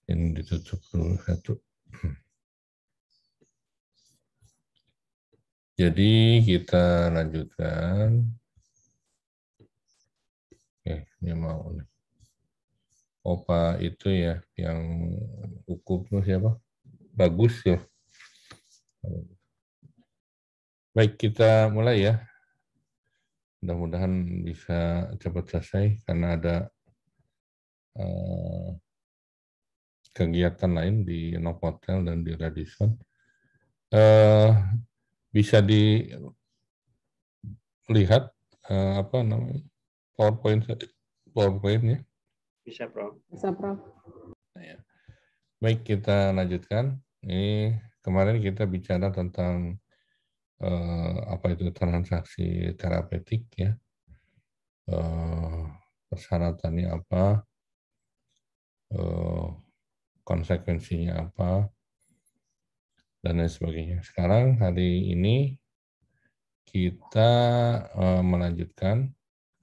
Ini ditutup dulu satu. Jadi kita lanjutkan. Oke, ini mau nih. Opa itu ya, yang hukum tuh siapa? Bagus ya. Baik, kita mulai ya. Mudah-mudahan bisa cepat selesai karena ada eh, kegiatan lain di Novotel dan di Radisson. Eh, bisa dilihat apa namanya PowerPoint PowerPointnya. Bisa, Prof. Bisa, Prof. Ya. Baik, kita lanjutkan. Ini kemarin kita bicara tentang apa itu transaksi terapeutik ya. Persyaratannya apa, eh, konsekuensinya apa, dan lain sebagainya. Sekarang hari ini kita melanjutkan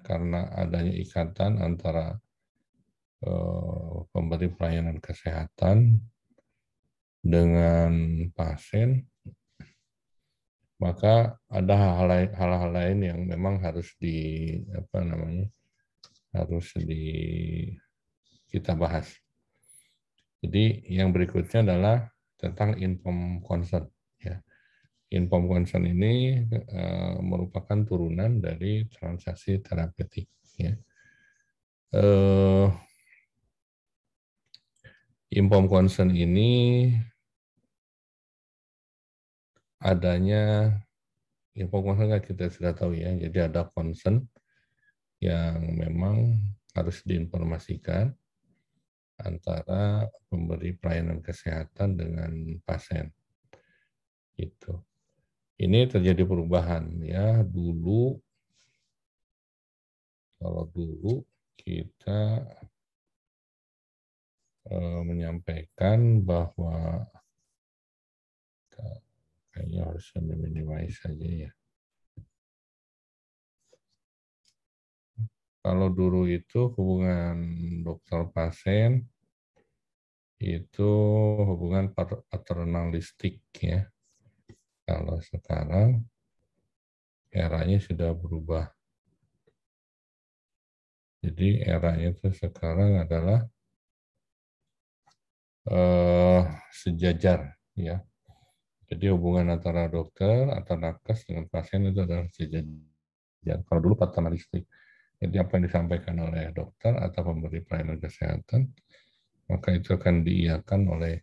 karena adanya ikatan antara pemberi pelayanan kesehatan dengan pasien, maka ada hal-hal lain yang memang harus kita bahas. Jadi yang berikutnya adalah tentang informed consent. Ya. Informed consent ini merupakan turunan dari transaksi terapeutik. Ya. Informed consent ini adanya, informed consent kan kita sudah tahu ya, jadi ada consent yang memang harus diinformasikan antara pemberi pelayanan kesehatan dengan pasien. Gitu. Ini terjadi perubahan ya. Kalau dulu kita menyampaikan bahwa kayaknya harus minimize saja ya. Kalau dulu itu hubungan dokter pasien itu hubungan paternalistik ya. Kalau sekarang eranya sudah berubah. Jadi eranya itu sekarang adalah sejajar ya. Jadi hubungan antara dokter atau nakes dengan pasien itu adalah sejajar. Kalau dulu paternalistik. Jadi apa yang disampaikan oleh dokter atau pemberi pelayanan kesehatan, maka itu akan diiyakan oleh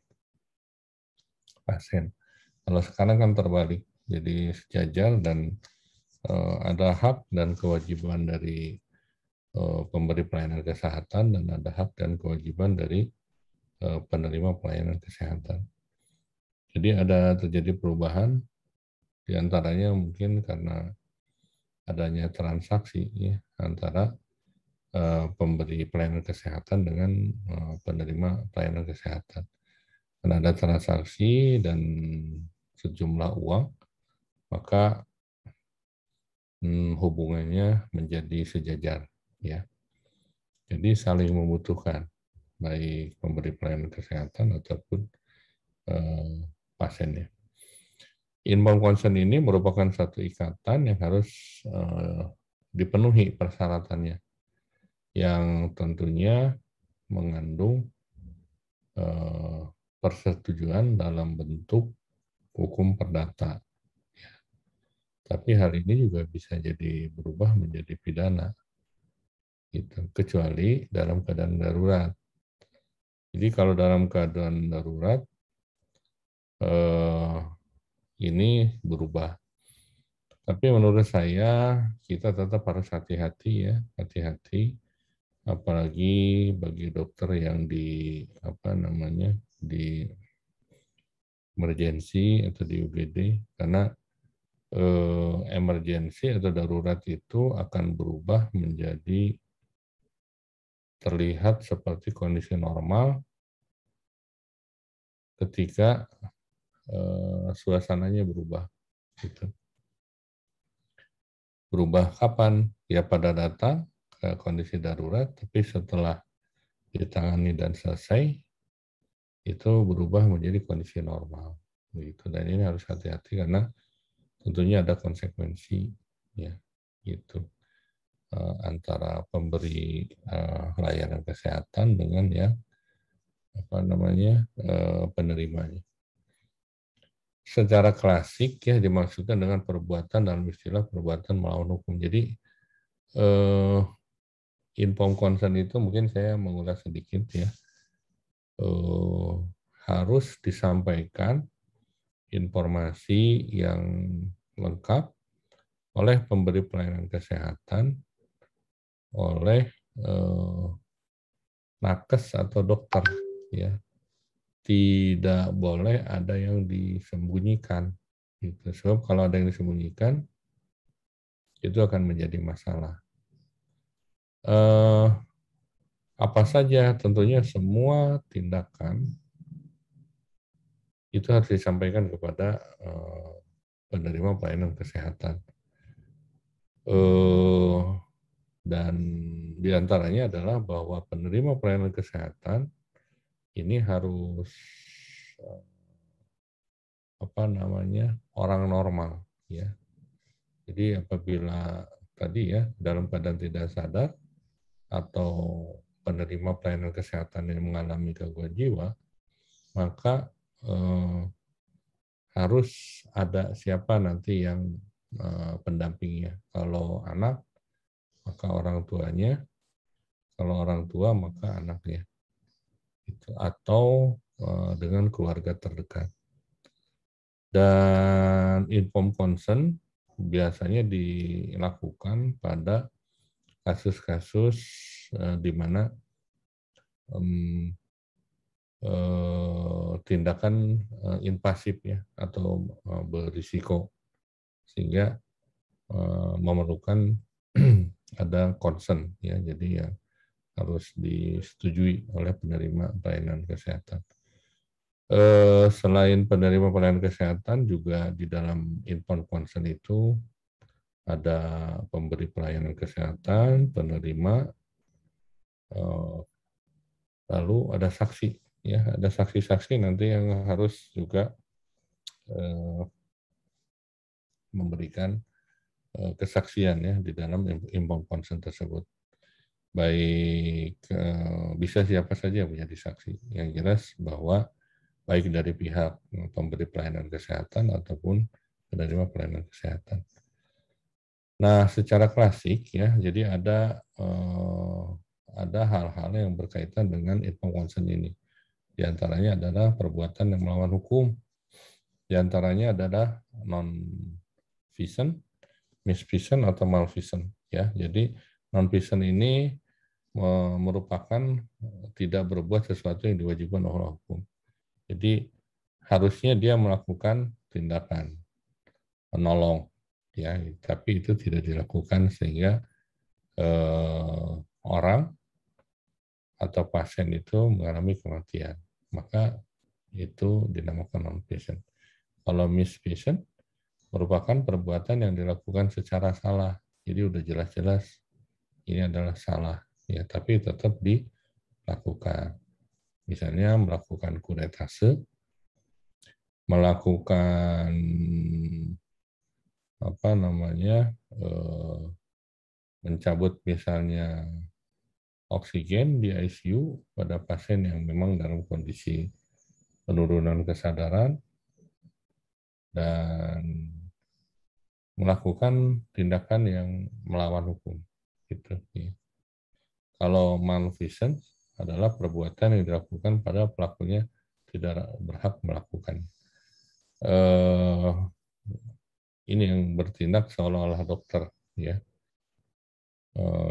pasien. Kalau sekarang kan terbalik, jadi sejajar dan ada hak dan kewajiban dari pemberi pelayanan kesehatan dan ada hak dan kewajiban dari penerima pelayanan kesehatan. Jadi ada terjadi perubahan, diantaranya mungkin karena adanya transaksi ya, antara pemberi pelayanan kesehatan dengan penerima pelayanan kesehatan. Karena ada transaksi dan sejumlah uang, maka hubungannya menjadi sejajar, ya. Jadi saling membutuhkan, baik pemberi pelayanan kesehatan ataupun pasiennya. Informed consent ini merupakan satu ikatan yang harus dipenuhi persyaratannya, yang tentunya mengandung persetujuan dalam bentuk hukum perdata. Tapi hal ini juga bisa jadi berubah menjadi pidana, gitu. Kecuali dalam keadaan darurat. Jadi kalau dalam keadaan darurat ini berubah. Tapi menurut saya kita tetap harus hati-hati ya, hati-hati. Apalagi bagi dokter yang di emergensi atau di UGD, karena emergensi atau darurat itu akan berubah menjadi terlihat seperti kondisi normal ketika suasananya berubah. Gitu. Berubah kapan? Ya pada datang ke kondisi darurat, tapi setelah ditangani dan selesai, itu berubah menjadi kondisi normal. Begitu. Dan ini harus hati-hati karena tentunya ada konsekuensi, ya, gitu, antara pemberi layanan kesehatan dengan yang penerimanya. Secara klasik ya dimaksudkan dengan perbuatan dalam istilah perbuatan melawan hukum. Jadi informed consent itu mungkin saya mengulas sedikit ya. Harus disampaikan informasi yang lengkap oleh pemberi pelayanan kesehatan, oleh nakes atau dokter, ya. Tidak boleh ada yang disembunyikan, gitu. Sebab kalau ada yang disembunyikan, itu akan menjadi masalah. Apa saja? Tentunya semua tindakan itu harus disampaikan kepada penerima pelayanan kesehatan. Dan diantaranya adalah bahwa penerima pelayanan kesehatan ini harus orang normal, ya. Jadi apabila tadi ya dalam keadaan tidak sadar atau penerima pelayanan kesehatan yang mengalami gangguan jiwa, maka harus ada siapa nanti yang pendampingnya. Kalau anak, maka orang tuanya. Kalau orang tua, maka anaknya. Atau dengan keluarga terdekat. Dan informed consent biasanya dilakukan pada kasus-kasus di mana tindakan invasif ya atau berisiko, sehingga memerlukan ada concern ya, jadi ya harus disetujui oleh penerima pelayanan kesehatan. Selain penerima pelayanan kesehatan, juga di dalam informed consent itu ada pemberi pelayanan kesehatan, penerima, lalu ada saksi, ya, ada saksi-saksi nanti yang harus juga memberikan kesaksian ya di dalam informed consent tersebut. Baik bisa siapa saja yang menjadi saksi. Yang jelas bahwa baik dari pihak pemberi pelayanan kesehatan ataupun penerima pelayanan kesehatan. Nah, secara klasik ya, jadi ada hal-hal yang berkaitan dengan informed consent ini. Di antaranya adalah perbuatan yang melawan hukum. Di antaranya adalah non-feasant, misfeasant atau malfeasant ya. Jadi non-feasant ini merupakan tidak berbuat sesuatu yang diwajibkan oleh hukum. Jadi harusnya dia melakukan tindakan menolong ya, tapi itu tidak dilakukan sehingga orang atau pasien itu mengalami kematian. Maka itu dinamakan non-feasant. Kalau misfeasant merupakan perbuatan yang dilakukan secara salah. Jadi udah jelas-jelas ini adalah salah, ya, tapi tetap dilakukan. Misalnya melakukan kudetase, melakukan mencabut misalnya oksigen di ICU pada pasien yang memang dalam kondisi penurunan kesadaran, dan melakukan tindakan yang melawan hukum. Gitu. Kalau malfeasant adalah perbuatan yang dilakukan pada pelakunya tidak berhak melakukan. Ini yang bertindak seolah-olah dokter, ya.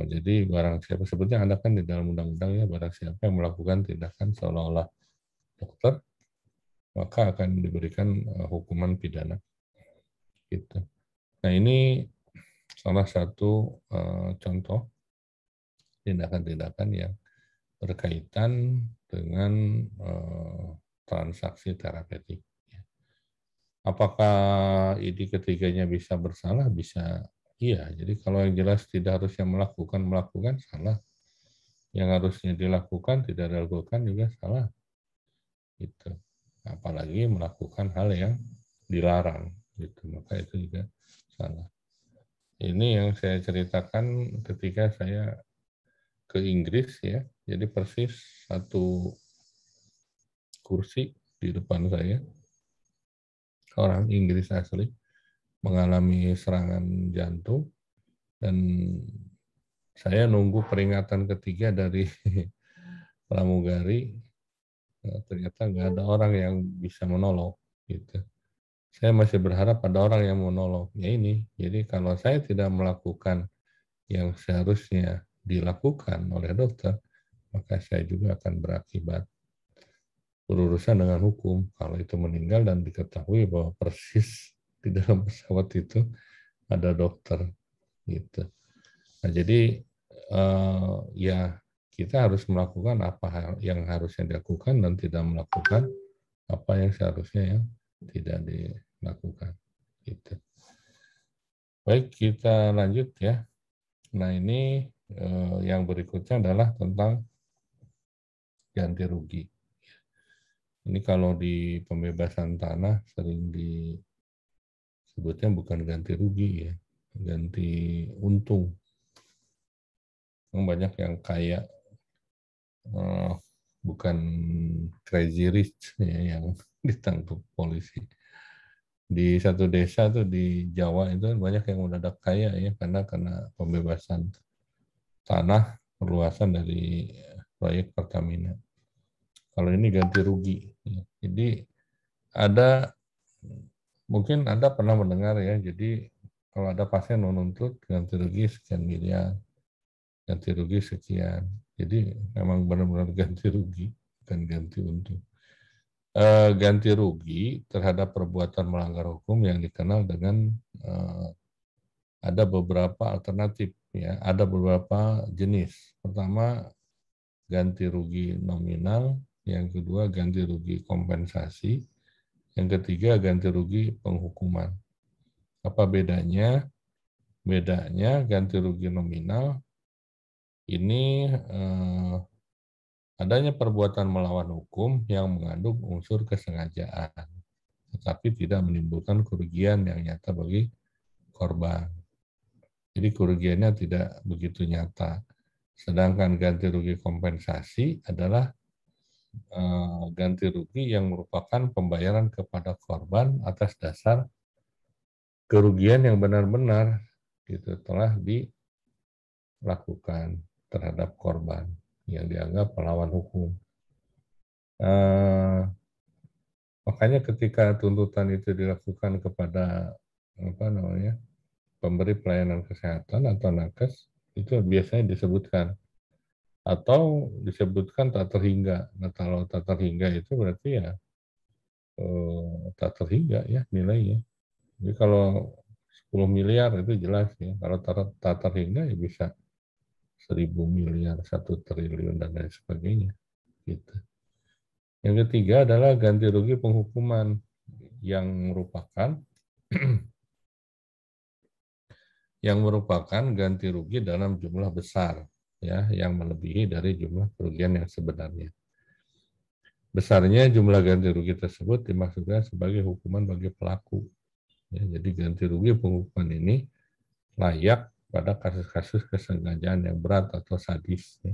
Jadi barang siapa, sebetulnya ada kan di dalam undang-undang ya, barang siapa yang melakukan tindakan seolah-olah dokter, maka akan diberikan hukuman pidana. Gitu. Nah, ini salah satu contoh tindakan-tindakan yang berkaitan dengan transaksi terapeutik. Apakah ini ketiganya bisa bersalah? Bisa, iya. Jadi kalau yang jelas tidak harusnya melakukan salah. Yang harusnya dilakukan tidak dilakukan juga salah. gitu. Apalagi melakukan hal yang dilarang, gitu. Maka itu juga salah. Ini yang saya ceritakan ketika saya ke Inggris ya. Jadi persis satu kursi di depan saya, orang Inggris asli mengalami serangan jantung dan saya nunggu peringatan ketiga dari pramugari, ternyata nggak ada orang yang bisa menolong gitu. Saya masih berharap ada orang yang menolong. Ya ini, jadi kalau saya tidak melakukan yang seharusnya dilakukan oleh dokter, maka saya juga akan berakibat berurusan dengan hukum. Kalau itu meninggal dan diketahui bahwa persis di dalam pesawat itu ada dokter gitu. Nah, jadi ya kita harus melakukan apa yang harusnya dilakukan dan tidak melakukan apa yang seharusnya yang tidak dilakukan. Gitu. Baik, kita lanjut ya. Nah, ini yang berikutnya adalah tentang ganti rugi. Ini kalau di pembebasan tanah sering disebutnya bukan ganti rugi ya, ganti untung. Banyak yang kaya bukan crazy rich ya, yang ditangkap polisi. Di satu desa tuh di Jawa itu banyak yang mendadak kaya ya karena pembebasan tanah perluasan dari proyek Pertamina. Kalau ini ganti rugi. Ya. Jadi ada mungkin Anda pernah mendengar ya. Jadi kalau ada pasien menuntut ganti rugi sekian miliar, ganti rugi sekian. Jadi memang benar-benar ganti rugi, bukan ganti untung. Ganti rugi terhadap perbuatan melanggar hukum yang dikenal dengan ada beberapa alternatif ya, ada beberapa jenis. Pertama ganti rugi nominal, yang kedua ganti rugi kompensasi, yang ketiga ganti rugi penghukuman. Apa bedanya? Bedanya ganti rugi nominal ini adanya perbuatan melawan hukum yang mengandung unsur kesengajaan, tetapi tidak menimbulkan kerugian yang nyata bagi korban. Jadi kerugiannya tidak begitu nyata. Sedangkan ganti rugi kompensasi adalah ganti rugi yang merupakan pembayaran kepada korban atas dasar kerugian yang benar-benar gitu telah dilakukan terhadap korban yang dianggap melawan hukum. Makanya ketika tuntutan itu dilakukan kepada apa namanya pemberi pelayanan kesehatan atau nakes itu biasanya disebutkan atau disebutkan tak terhingga. Nah kalau tak terhingga itu berarti ya tak terhingga ya nilainya. Jadi kalau 10 miliar itu jelas ya. Kalau tak terhingga ya bisa 1000 miliar, 1 triliun dan lain sebagainya. Gitu. Yang ketiga adalah ganti rugi penghukuman yang merupakan ganti rugi dalam jumlah besar ya yang melebihi dari jumlah kerugian yang sebenarnya. Besarnya jumlah ganti rugi tersebut dimaksudkan sebagai hukuman bagi pelaku. Ya, jadi ganti rugi penghukuman ini layak pada kasus-kasus kesengajaan yang berat atau sadis. Ya.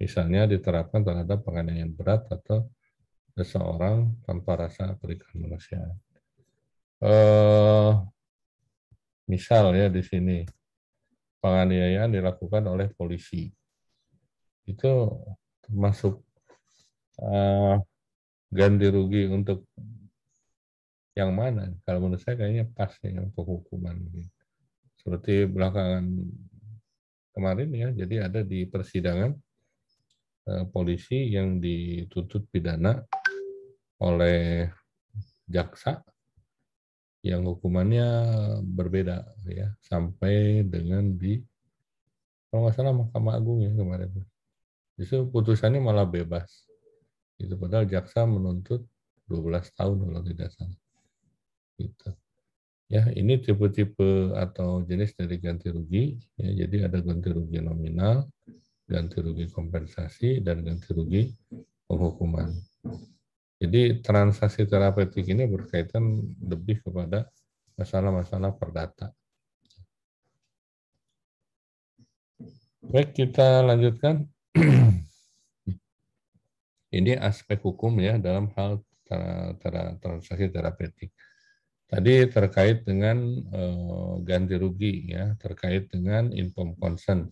Misalnya diterapkan terhadap penganiayaan berat atau seseorang tanpa rasa kemanusiaan. Misal ya di sini penganiayaan dilakukan oleh polisi. Itu termasuk ganti rugi untuk yang mana? Kalau menurut saya kayaknya pas ya untuk hukuman. Seperti belakangan kemarin ya, jadi ada di persidangan polisi yang dituntut pidana oleh jaksa yang hukumannya berbeda ya sampai dengan di kalau nggak salah Mahkamah Agung ya kemarin. Justru putusannya malah bebas. Itu padahal jaksa menuntut 12 tahun kalau tidak salah. Gitu. Ya, ini tipe-tipe atau jenis dari ganti rugi. Ya, jadi ada ganti rugi nominal, ganti rugi kompensasi, dan ganti rugi penghukuman. Jadi transaksi terapeutik ini berkaitan lebih kepada masalah-masalah perdata. Baik, kita lanjutkan. Ini aspek hukum ya dalam hal transaksi terapeutik. Tadi terkait dengan ganti rugi ya, terkait dengan informed consent.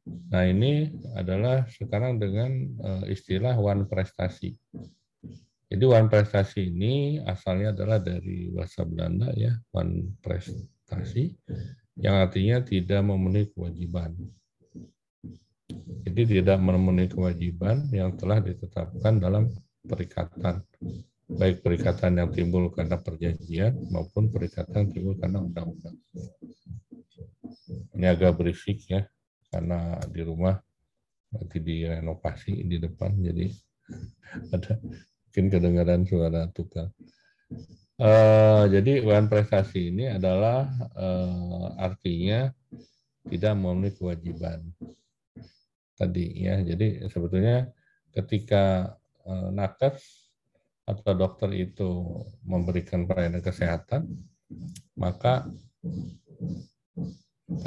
Nah, ini adalah sekarang dengan istilah one prestasi. Jadi one prestasi ini asalnya adalah dari bahasa Belanda ya, one prestasi, yang artinya tidak memenuhi kewajiban. Jadi tidak memenuhi kewajiban yang telah ditetapkan dalam perikatan, baik perikatan yang timbul karena perjanjian maupun perikatan yang timbul karena undang-undang. Ini agak berisik ya, karena di rumah lagi direnovasi di depan, jadi ada mungkin kedengaran suara tukang. Jadi one prestasi ini adalah artinya tidak memenuhi kewajiban tadi ya. Jadi sebetulnya ketika nakes atau dokter itu memberikan pelayanan kesehatan, maka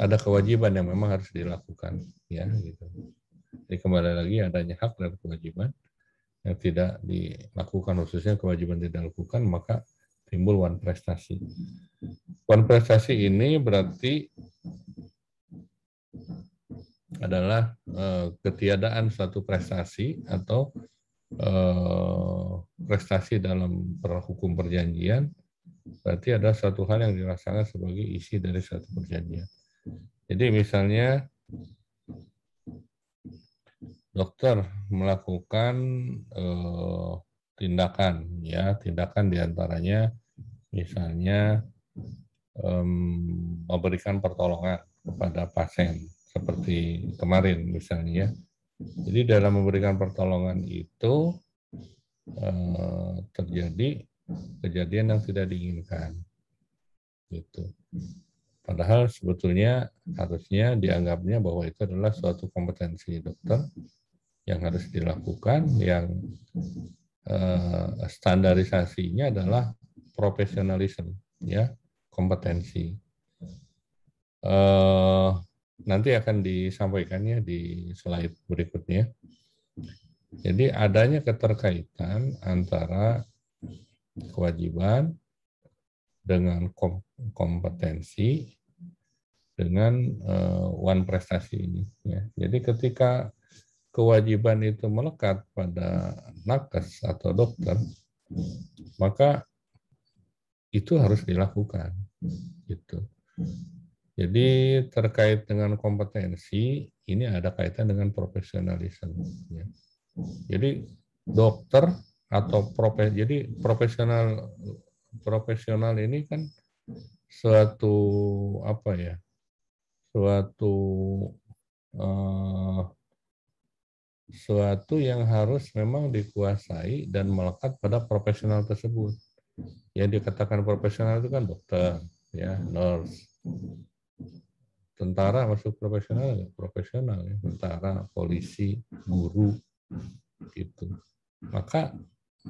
ada kewajiban yang memang harus dilakukan ya gitu. Jadi kembali lagi adanya hak dan kewajiban yang tidak dilakukan, khususnya kewajiban tidak dilakukan, maka timbul one prestasi. One prestasi ini berarti adalah ketiadaan suatu prestasi atau prestasi dalam hukum perjanjian, berarti ada suatu hal yang dirasakan sebagai isi dari suatu perjanjian. Jadi misalnya dokter melakukan tindakan, ya tindakan diantaranya misalnya memberikan pertolongan kepada pasien seperti kemarin misalnya. Jadi dalam memberikan pertolongan itu terjadi kejadian yang tidak diinginkan, gitu. Padahal sebetulnya harusnya dianggapnya bahwa itu adalah suatu kompetensi dokter yang harus dilakukan, yang standarisasinya adalah profesionalisme, ya, kompetensi. Nanti akan disampaikannya di slide berikutnya. Jadi adanya keterkaitan antara kewajiban dengan kompetensi dengan one prestasi ini. Ya. Jadi ketika kewajiban itu melekat pada nakes atau dokter, maka itu harus dilakukan. Gitu. Jadi terkait dengan kompetensi, ini ada kaitan dengan profesionalisme. Ya. Jadi dokter atau jadi profesional ini kan suatu apa ya, suatu yang harus memang dikuasai dan melekat pada profesional tersebut. Yang dikatakan profesional itu kan dokter, ya, nurse, tentara masuk profesional, ya, tentara, polisi, guru, gitu. Maka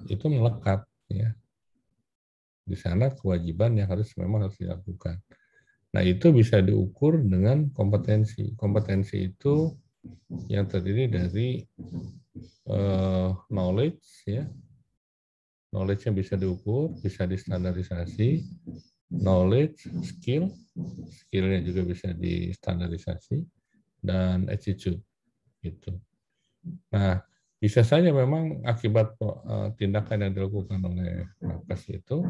itu melekat, ya. Di sana kewajiban yang memang harus dilakukan. Nah, itu bisa diukur dengan kompetensi. Kompetensi itu yang terdiri dari knowledge, ya. Knowledge-nya bisa diukur, bisa distandarisasi. Knowledge, skill-nya juga bisa distandarisasi, dan attitude, gitu. Nah, bisa saja memang akibat tindakan yang dilakukan oleh nakes itu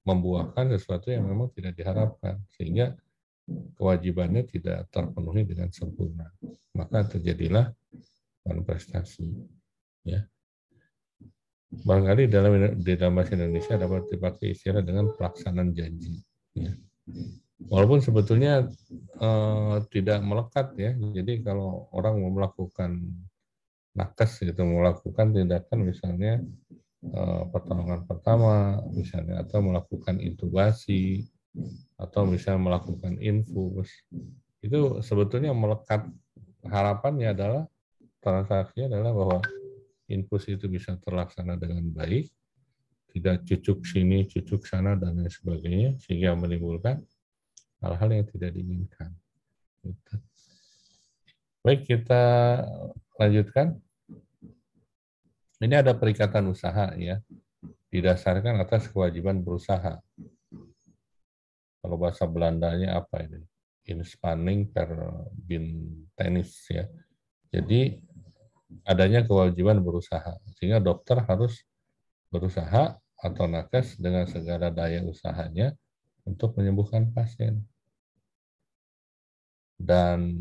membuahkan sesuatu yang memang tidak diharapkan, sehingga kewajibannya tidak terpenuhi dengan sempurna. Maka terjadilah prestasi. Ya. Barangkali di dalam bahasa Indonesia dapat dipakai istilah dengan pelaksanaan janji. Ya. Walaupun sebetulnya tidak melekat ya. Jadi kalau orang mau melakukan nakes gitu, melakukan tindakan misalnya pertolongan pertama misalnya, atau melakukan intubasi, atau misalnya melakukan infus, itu sebetulnya melekat, harapannya adalah transaksinya adalah bahwa infus itu bisa terlaksana dengan baik, tidak cucuk sini, cucuk sana, dan lain sebagainya, sehingga menimbulkan hal-hal yang tidak diinginkan. Gitu. Baik, kita lanjutkan. Ini ada perikatan usaha ya, didasarkan atas kewajiban berusaha. Kalau bahasa Belandanya apa ini? Inspanning per bin tenis ya. Jadi adanya kewajiban berusaha, sehingga dokter harus berusaha atau nakes dengan segala daya usahanya untuk menyembuhkan pasien. Dan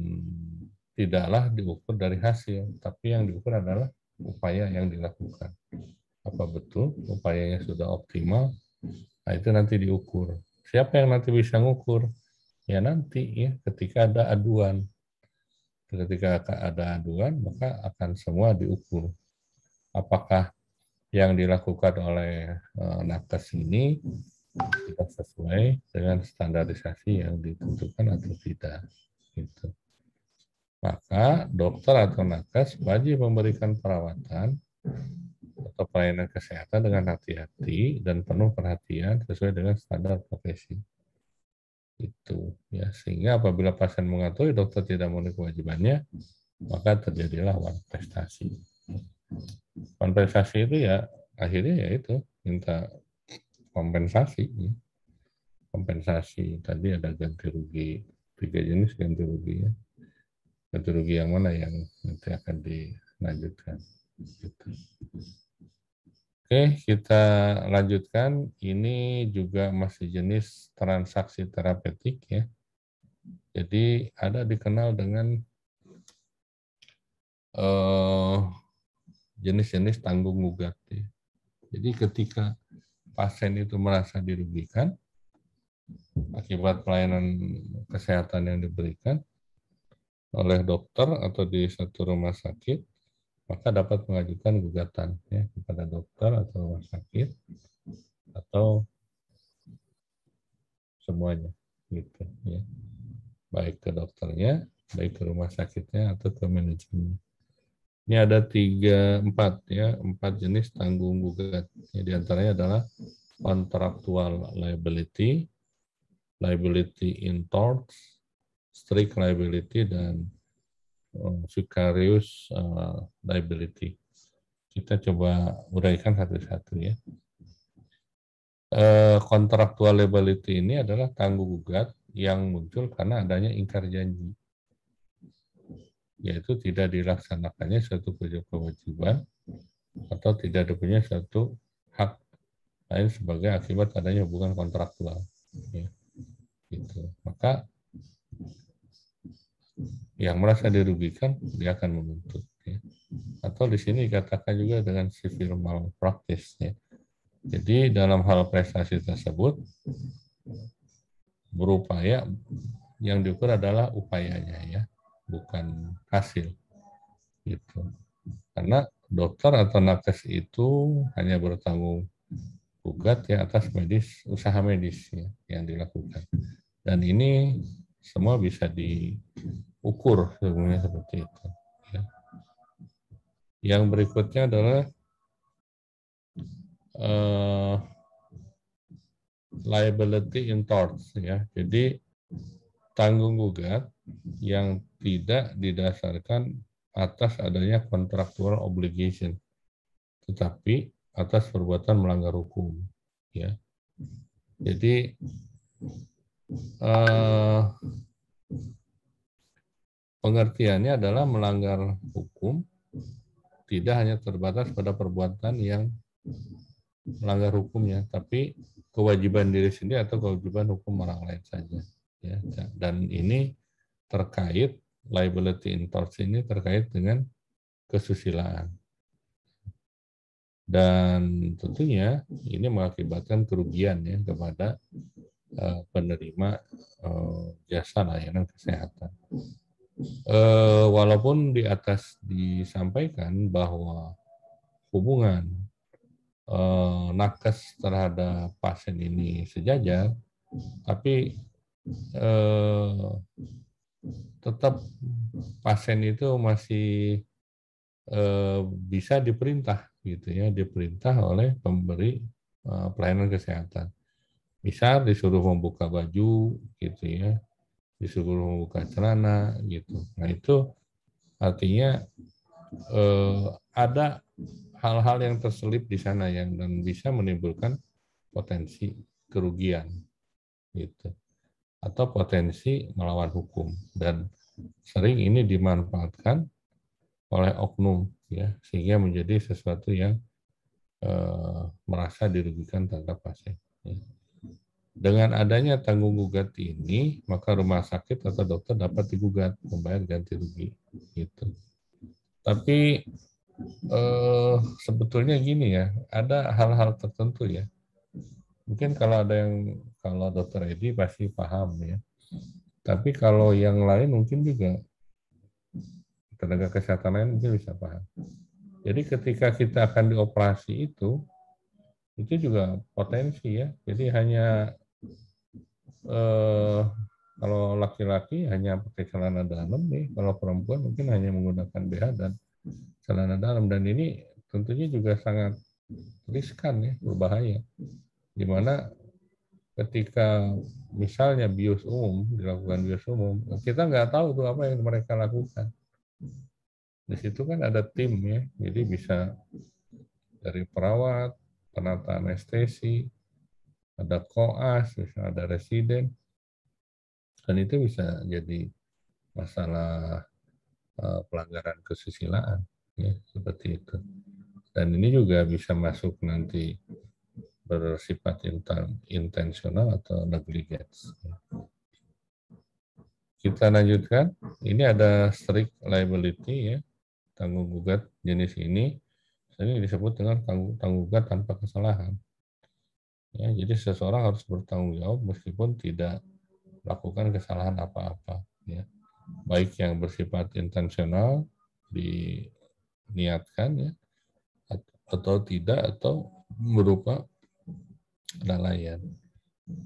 tidaklah diukur dari hasil, tapi yang diukur adalah upaya yang dilakukan. Apa betul upayanya sudah optimal? Nah, itu nanti diukur. Siapa yang nanti bisa ngukur? Ya nanti ya ketika ada aduan. Ketika ada aduan, maka akan semua diukur. Apakah yang dilakukan oleh nakes ini tidak sesuai dengan standarisasi yang ditentukan atau tidak. Gitu. Maka dokter atau nakes wajib memberikan perawatan atau pelayanan kesehatan dengan hati-hati dan penuh perhatian sesuai dengan standar profesi. Itu ya, sehingga apabila pasien mengakui dokter tidak memenuhi kewajibannya, maka terjadilah wan prestasi. Wan prestasi itu ya akhirnya ya itu minta kompensasi. Kompensasi tadi ada ganti rugi, 3 jenis ganti rugi ya. Ganti rugi yang mana yang nanti akan dilanjutkan. Gitu. Oke, kita lanjutkan. Ini juga masih jenis transaksi terapeutik ya. Jadi ada dikenal dengan jenis-jenis tanggung gugat. Ya. Jadi ketika pasien itu merasa dirugikan akibat pelayanan kesehatan yang diberikan oleh dokter atau di satu rumah sakit, maka dapat mengajukan gugatan ya kepada dokter atau rumah sakit atau semuanya gitu ya, baik ke dokternya, baik ke rumah sakitnya atau ke manajemennya. Ini ada 4 jenis tanggung gugat. Ya, di antaranya adalah contractual liability, liability in torts, strict liability, dan vicarious liability. Kita coba uraikan satu-satu ya. Contractual liability ini adalah tanggung gugat yang muncul karena adanya ingkar janji, yaitu tidak dilaksanakannya suatu kewajiban atau tidak dipunyai suatu hak lain sebagai akibat adanya hubungan kontraktual. Ya, gitu. Maka yang merasa dirugikan dia akan menuntut. Ya. Atau di sini dikatakan juga dengan civil malpractice. Ya. Jadi dalam hal prestasi tersebut berupaya, yang diukur adalah upayanya ya, bukan hasil. Gitu. Karena dokter atau nakes itu hanya bertanggung gugat ya atas usaha medis ya, yang dilakukan. Dan ini semua bisa diukur sebenarnya seperti itu. Ya. Yang berikutnya adalah liability in torts ya. Jadi tanggung gugat yang tidak didasarkan atas adanya contractual obligation, tetapi atas perbuatan melanggar hukum. Ya. Jadi pengertiannya adalah melanggar hukum tidak hanya terbatas pada perbuatan yang melanggar hukumnya, tapi kewajiban diri sendiri atau kewajiban hukum orang lain saja. Ya. Dan ini terkait liability in torts ini terkait dengan kesusilaan. Dan tentunya ini mengakibatkan kerugian ya kepada penerima jasa layanan kesehatan. Walaupun di atas disampaikan bahwa hubungan nakes terhadap pasien ini sejajar, tapi tetap pasien itu masih bisa diperintah gitu ya, diperintah oleh pemberi pelayanan kesehatan. Misal disuruh membuka baju gitu ya, disuruh membuka celana gitu. Nah itu artinya ada hal-hal yang terselip di sana yang dan bisa menimbulkan potensi kerugian gitu atau potensi melawan hukum dan sering ini dimanfaatkan oleh oknum ya sehingga menjadi sesuatu yang merasa dirugikan terhadap pasien. Dengan adanya tanggung gugat ini, maka rumah sakit atau dokter dapat digugat membayar ganti rugi. Gitu. Tapi sebetulnya gini ya, ada hal-hal tertentu ya. Mungkin kalau dokter Edi pasti paham ya. Tapi kalau yang lain mungkin juga tenaga kesehatan lain mungkin bisa paham. Jadi ketika kita akan dioperasi itu juga potensi ya. Jadi hanya kalau laki-laki hanya pakai celana dalam nih, kalau perempuan mungkin hanya menggunakan BH dan celana dalam dan ini tentunya juga sangat riskan ya, berbahaya. Di mana ketika misalnya dilakukan bios umum, kita nggak tahu tuh apa yang mereka lakukan. Di situ kan ada tim ya, jadi bisa dari perawat, penata anestesi, ada koas, bisa ada residen, dan itu bisa jadi masalah pelanggaran kesusilaan ya seperti itu. Dan ini juga bisa masuk nanti bersifat intensional atau negligence. Kita lanjutkan. Ini ada strict liability ya, tanggung gugat jenis ini. Ini disebut dengan tanggung gugat tanpa kesalahan. Ya, jadi seseorang harus bertanggung jawab meskipun tidak melakukan kesalahan apa-apa. Ya. Baik yang bersifat intensional, diniatkan ya, atau tidak, atau berupa kelalaian.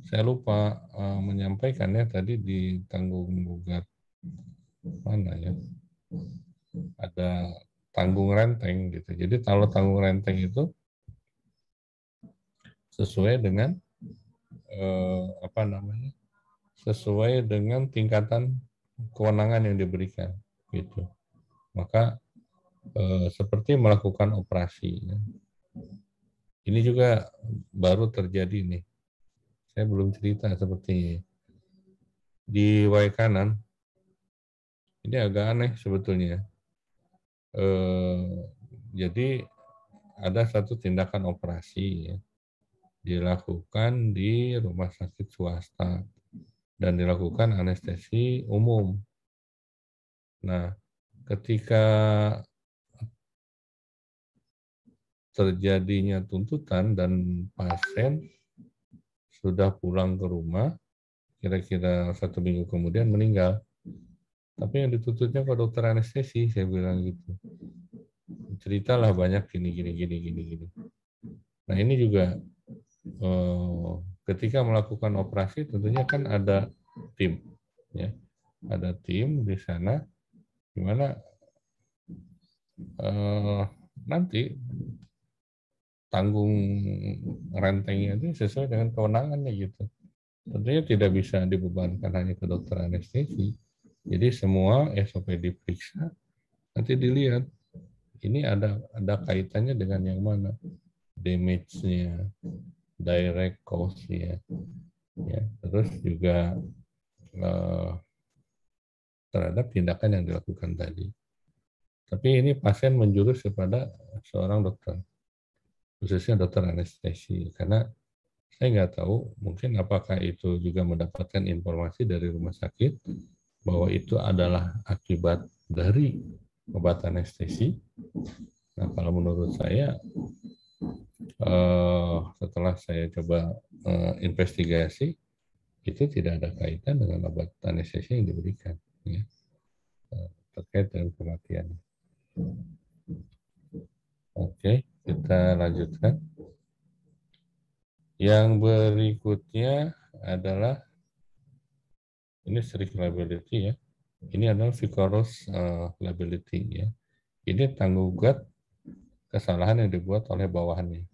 Saya lupa menyampaikan ya tadi di tanggung gugat mana ya, ada tanggung renteng gitu. Jadi kalau tanggung renteng itu sesuai dengan apa namanya, sesuai dengan tingkatan kewenangan yang diberikan gitu. Maka seperti melakukan operasi. Ya. Ini juga baru terjadi nih. Saya belum cerita seperti di Waikanan. Ini agak aneh sebetulnya. Jadi ada satu tindakan operasi ya, dilakukan di rumah sakit swasta dan dilakukan anestesi umum. Nah, ketika terjadinya tuntutan dan pasien sudah pulang ke rumah, kira-kira 1 minggu kemudian meninggal. Tapi yang dituntutnya ke dokter anestesi, saya bilang gitu. Ceritalah banyak gini. Nah ini juga ketika melakukan operasi tentunya kan ada tim, ya, ada tim di sana, di mana nanti tanggung rentengnya itu sesuai dengan kewenangannya gitu. Tentunya tidak bisa dibebankan hanya ke dokter anestesi. Jadi semua SOP diperiksa, nanti dilihat ini ada kaitannya dengan yang mana, damage-nya, direct cost-nya, ya, terus juga terhadap tindakan yang dilakukan tadi. Tapi ini pasien menjurus kepada seorang dokter, khususnya dokter anestesi, karena saya nggak tahu mungkin apakah itu juga mendapatkan informasi dari rumah sakit bahwa itu adalah akibat dari obat anestesi. Nah, kalau menurut saya setelah saya coba investigasi, itu tidak ada kaitan dengan obat anestesi yang diberikan ya, terkait dengan kematian. Oke, kita lanjutkan. Yang berikutnya adalah ini strict liability ya. Ini adalah vicarious liability ya. Ini tanggung jawab kesalahan yang dibuat oleh bawahannya.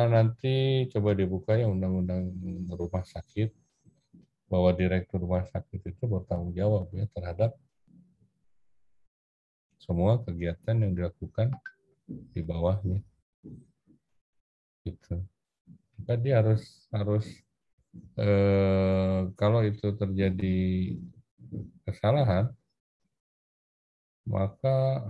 Nanti coba dibuka ya undang-undang rumah sakit, bahwa direktur rumah sakit itu bertanggung jawab ya terhadap semua kegiatan yang dilakukan di bawahnya. Gitu. Maka dia harus kalau itu terjadi kesalahan, maka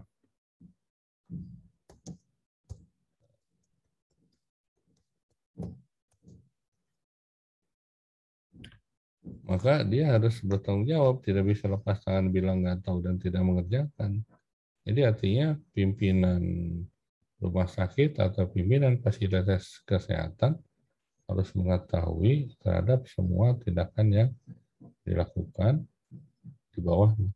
dia harus bertanggung jawab, tidak bisa lepas tangan bilang nggak tahu dan tidak mengerjakan. Jadi artinya pimpinan rumah sakit atau pimpinan fasilitas kesehatan harus mengetahui terhadap semua tindakan yang dilakukan di bawahnya.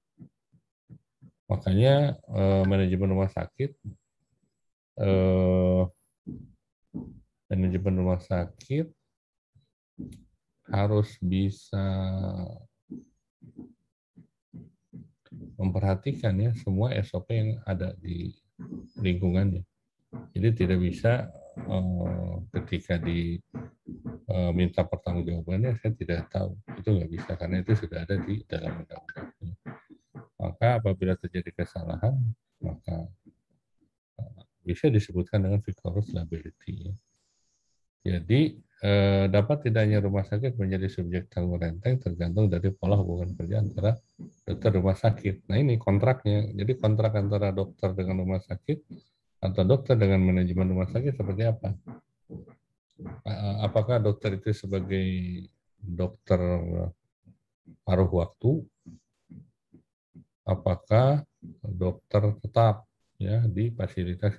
Makanya manajemen rumah sakit harus bisa memperhatikan ya semua SOP yang ada di lingkungannya. Jadi tidak bisa ketika diminta pertanggungjawabannya saya tidak tahu, itu nggak bisa karena itu sudah ada di dalam undang-undang. Maka apabila terjadi kesalahan, maka bisa disebutkan dengan vicarious liability. Jadi dapat tidaknya rumah sakit menjadi subjek tanggung renteng tergantung dari pola hubungan kerja antara dokter rumah sakit. Nah ini kontraknya. Jadi kontrak antara dokter dengan rumah sakit atau dokter dengan manajemen rumah sakit seperti apa? Apakah dokter itu sebagai dokter paruh waktu? Apakah dokter tetap ya di fasilitas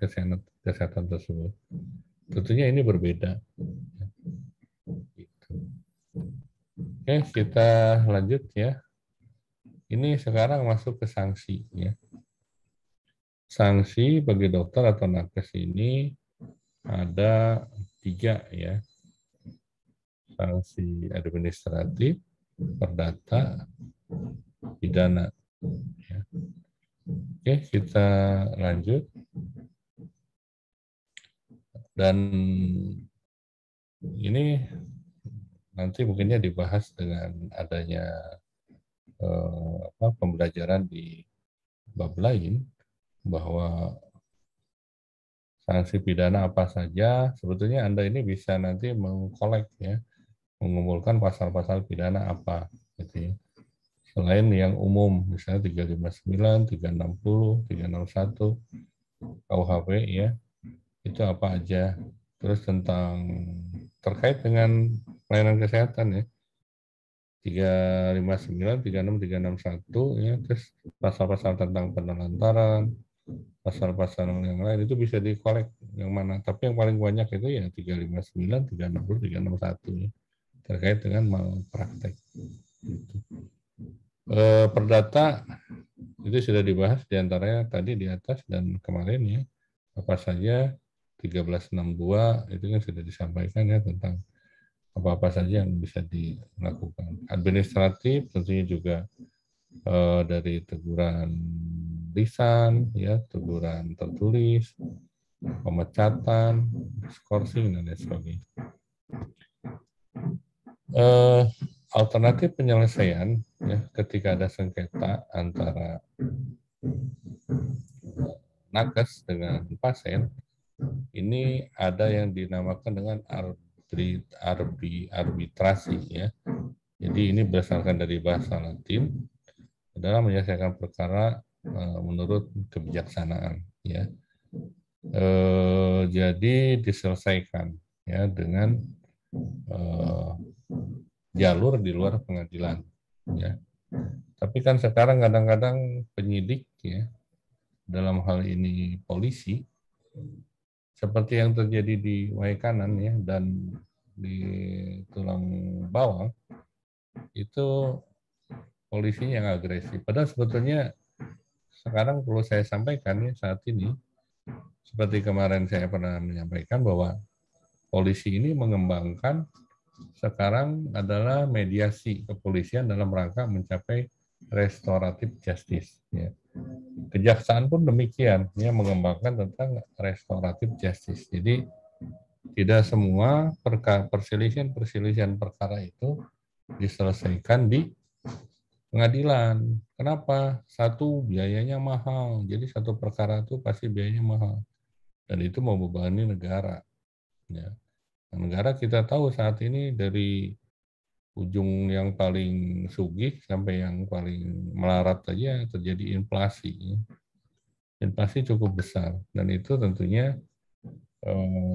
kesehatan tersebut? Tentunya ini berbeda. Oke, kita lanjut ya. Ini sekarang masuk ke sanksi ya. Sanksi bagi dokter atau nakes ini ada 3 ya. Sanksi administratif, perdata, pidana. Ya. Oke, kita lanjut. Dan ini nanti mungkinnya dibahas dengan adanya pembelajaran di bab lain, bahwa sanksi pidana apa saja. Sebetulnya Anda ini bisa nanti mengkolek ya, mengumpulkan pasal-pasal pidana apa gitu ya. Selain yang umum, misalnya 359, 360, 361 KUHP ya, itu apa aja. Terus terkait dengan pelayanan kesehatan ya, 359, 36, 361 ya, terus pasal-pasal tentang penelantaran, pasal-pasal yang lain itu bisa dikolek yang mana. Tapi yang paling banyak itu ya 359, 360, 361 ya, terkait dengan malpraktek. Gitu. Perdata itu sudah dibahas diantaranya tadi di atas dan kemarin ya, apa saja 1362 itu kan sudah disampaikan ya tentang apa-apa saja yang bisa dilakukan. Administratif tentunya juga dari teguran lisan, ya, teguran tertulis, pemecatan, skorsing dan lain sebagainya. Alternatif penyelesaian ya ketika ada sengketa antara nakes dengan pasien, ini ada yang dinamakan dengan arbitrasi ya. Jadi ini berdasarkan dari bahasa Latin adalah menyelesaikan perkara menurut kebijaksanaan ya. Jadi diselesaikan ya dengan jalur di luar pengadilan ya. Tapi kan sekarang kadang-kadang penyidik ya, dalam hal ini polisi, seperti yang terjadi di Waikanan ya dan di Tulang Bawang, itu polisinya yang agresif. Padahal sebetulnya sekarang perlu saya sampaikan ya saat ini, seperti kemarin saya pernah menyampaikan bahwa polisi ini mengembangkan sekarang adalah mediasi kepolisian dalam rangka mencapai restoratif justice. Ya. Kejaksaan pun demikian, ya, mengembangkan tentang restoratif justice. Jadi tidak semua perselisihan perkara itu diselesaikan di pengadilan. Kenapa? Satu, biayanya mahal. Jadi satu perkara itu pasti biayanya mahal. Dan itu membebani negara. Ya. Negara kita tahu saat ini dari ujung yang paling sugih sampai yang paling melarat saja terjadi inflasi. Inflasi cukup besar dan itu tentunya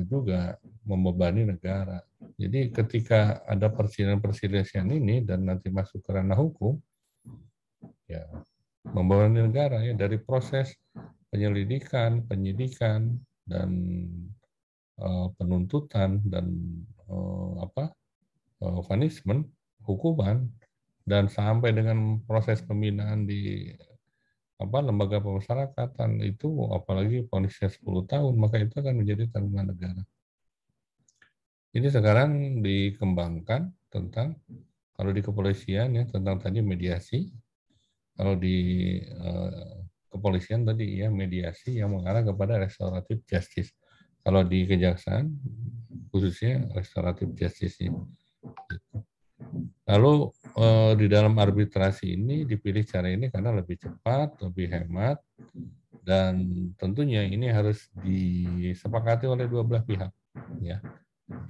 juga membebani negara. Jadi ketika ada perselisihan ini dan nanti masuk ke ranah hukum, ya membebani negara ya dari proses penyelidikan, penyidikan dan penuntutan dan punishment, hukuman, dan sampai dengan proses pembinaan di lembaga pemasyarakatan itu, apalagi vonisnya 10 tahun, maka itu akan menjadi tanggungan negara. Jadi sekarang dikembangkan tentang, kalau di kepolisian ya tentang tadi mediasi, kalau di kepolisian tadi ya mediasi yang mengarah kepada restoratif justice. Kalau di kejaksaan khususnya restoratif justice ini. Lalu di dalam arbitrasi ini dipilih cara ini karena lebih cepat, lebih hemat, dan tentunya ini harus disepakati oleh dua belah pihak. Ya,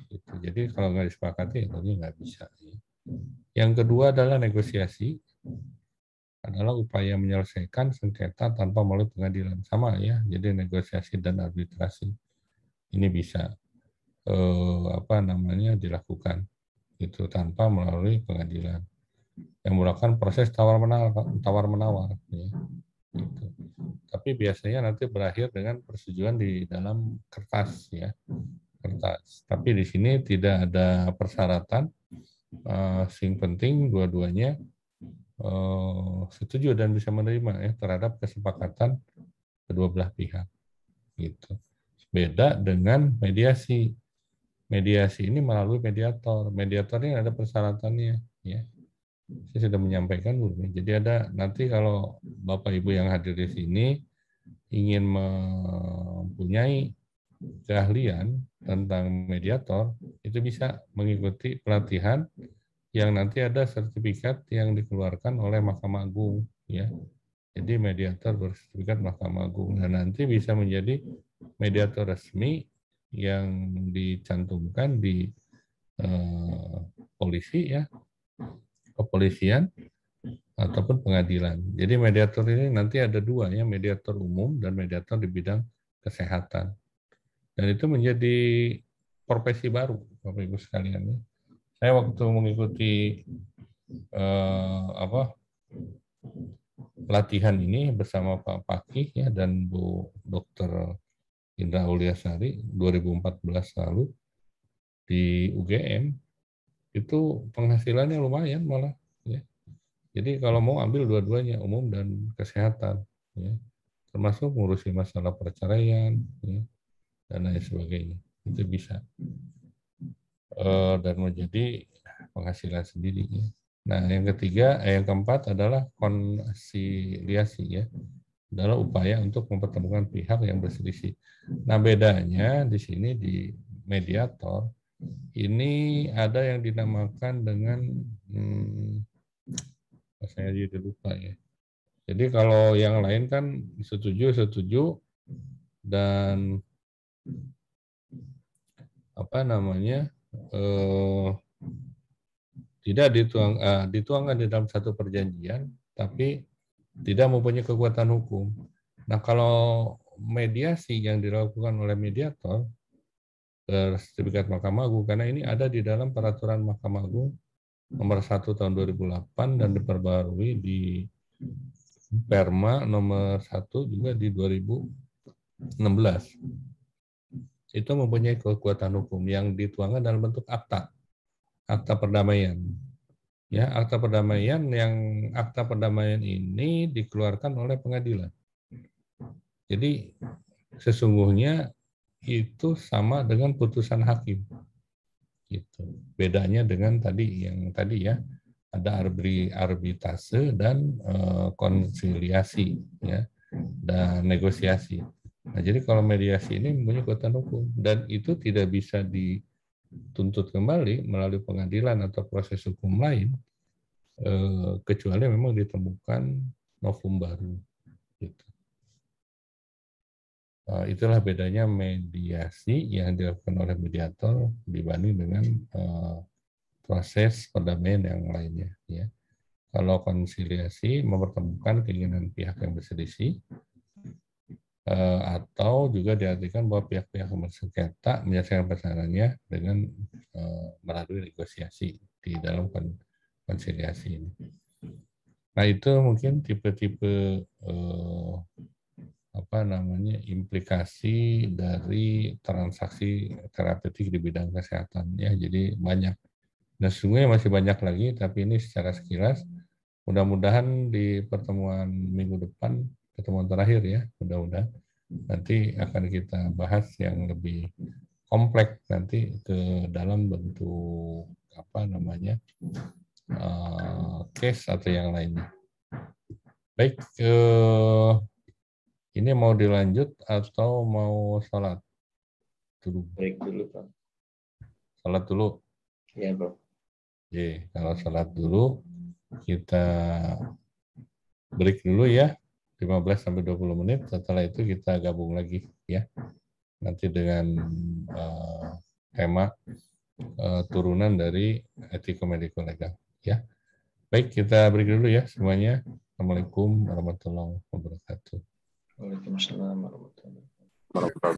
gitu. Jadi kalau nggak disepakati, tentunya nggak bisa. Yang kedua adalah negosiasi, adalah upaya menyelesaikan sengketa tanpa melalui pengadilan. Sama ya, jadi negosiasi dan arbitrasi ini bisa dilakukan itu tanpa melalui pengadilan yang merupakan proses tawar menawar ya. Gitu. Tapi biasanya nanti berakhir dengan persetujuan di dalam kertas ya, kertas. Tapi di sini tidak ada persyaratan, sing penting dua-duanya setuju dan bisa menerima ya terhadap kesepakatan kedua belah pihak gitu. Beda dengan mediasi. Mediasi ini melalui mediator. Mediator ini ada persyaratannya ya. Saya sudah menyampaikan dulu. Jadi ada nanti kalau Bapak Ibu yang hadir di sini ingin mempunyai keahlian tentang mediator, itu bisa mengikuti pelatihan yang nanti ada sertifikat yang dikeluarkan oleh Mahkamah Agung ya. Jadi mediator bersertifikat Mahkamah Agung dan nanti bisa menjadi mediator resmi yang dicantumkan di polisi ya, kepolisian ataupun pengadilan. Jadi mediator ini nanti ada dua ya, mediator umum dan mediator di bidang kesehatan. Dan itu menjadi profesi baru, Bapak Ibu sekalian. Saya waktu mengikuti pelatihan ini bersama Pak Pakih ya dan Bu Dr. Indra Auliasari 2014 lalu di UGM, itu penghasilannya lumayan malah ya. Jadi kalau mau ambil dua-duanya, umum dan kesehatan ya. Termasuk ngurusi masalah perceraian ya, dan lain sebagainya. Itu bisa dan menjadi penghasilan sendiri ya. Nah, yang keempat adalah konsiliasi ya. Adalah upaya untuk mempertemukan pihak yang berselisih. Nah, bedanya di sini di mediator ini ada yang dinamakan dengan saya jadi lupa ya. Jadi kalau yang lain kan setuju dan tidak dituangkan di dalam satu perjanjian, tapi tidak mempunyai kekuatan hukum. Nah, kalau mediasi yang dilakukan oleh mediator bersertifikat Mahkamah Agung, karena ini ada di dalam peraturan Mahkamah Agung nomor 1 tahun 2008 dan diperbarui di Perma nomor 1 juga di 2016. Itu mempunyai kekuatan hukum yang dituangkan dalam bentuk akta perdamaian. Ya, akta perdamaian ini dikeluarkan oleh pengadilan. Jadi sesungguhnya itu sama dengan putusan hakim. Gitu. Bedanya dengan tadi ya, ada arbitrase dan konsiliasi, ya, dan negosiasi. Nah, jadi kalau mediasi ini mempunyai kekuatan hukum dan itu tidak bisa dituntut kembali melalui pengadilan atau proses hukum lain, kecuali memang ditemukan novum baru. Gitu. Itulah bedanya mediasi yang dilakukan oleh mediator dibanding dengan proses perdamaian yang lainnya. Ya. Kalau konsiliasi mempertemukan keinginan pihak yang berselisih, atau juga diartikan bahwa pihak-pihak yang bersengketa menyelesaikan persoalannya dengan melalui negosiasi di dalam konsiliasi ini. Nah, itu mungkin tipe-tipe implikasi dari transaksi terapeutik di bidang kesehatan, ya. Jadi banyak. Dan sesungguhnya masih banyak lagi, tapi ini secara sekilas. Mudah-mudahan di pertemuan minggu depan, pertemuan terakhir ya, mudah-mudahan nanti akan kita bahas yang lebih kompleks nanti ke dalam bentuk case atau yang lainnya. Baik, ini mau dilanjut atau mau sholat dulu? Break dulu, Pak. Sholat dulu. Iya, Bro. Oke, kalau sholat dulu kita break dulu ya, 15-20 menit. Setelah itu kita gabung lagi ya. Nanti dengan tema turunan dari etiko-mediko legal ya. Baik, kita break dulu ya semuanya. Assalamualaikum warahmatullahi wabarakatuh. Waalaikumsalam warahmatullahi wabarakatuh.